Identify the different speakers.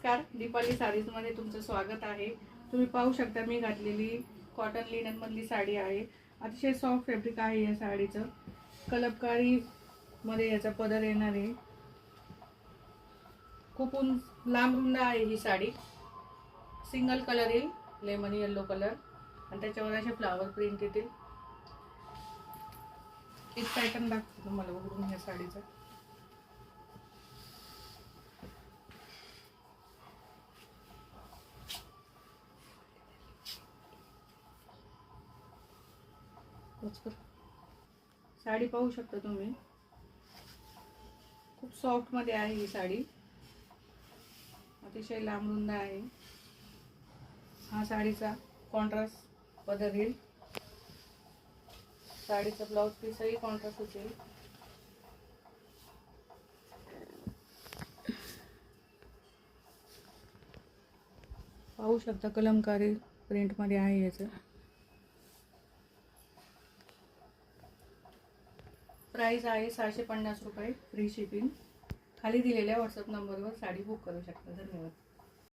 Speaker 1: नमस्कार, दीपाली साडीजमध्ये तुमचं स्वागत आहे। तुम्ही पाहू शकता मी घातलेली कॉटन लिनन मधली साडी आहे। अतिशय सॉफ्ट फॅब्रिक आहे या साडीचं। कलमकारी मध्ये याचा पदर येणार आहे। खूप लांब रुंद आहे ही साडी। सिंगल कलर येईल, लेमन येलो कलर, आणि त्याच्यावर असे फ्लावर प्रिंट येतील। एक पॅटर्न दाखवते तुम्हाला उघडून या साडीचा। साडी पाहू शकता तुम्ही, खूप सॉफ्ट मध्ये आहे ही साडी। अतिशय लांब रुंद आहे। हा साडीचा कॉन्ट्रास्ट पदर येईल। साडीचा ब्लाउज पीसही कॉन्ट्रास्ट असेल। पाहू शकता कलमकारी प्रिंट मध्ये आहे याचं। प्राइस आहे 650 रुपये, फ्री शिपिंग। खाली दिलेल्या व्हॉट्सअप नंबरवर साडी बुक करू शकता। धन्यवाद।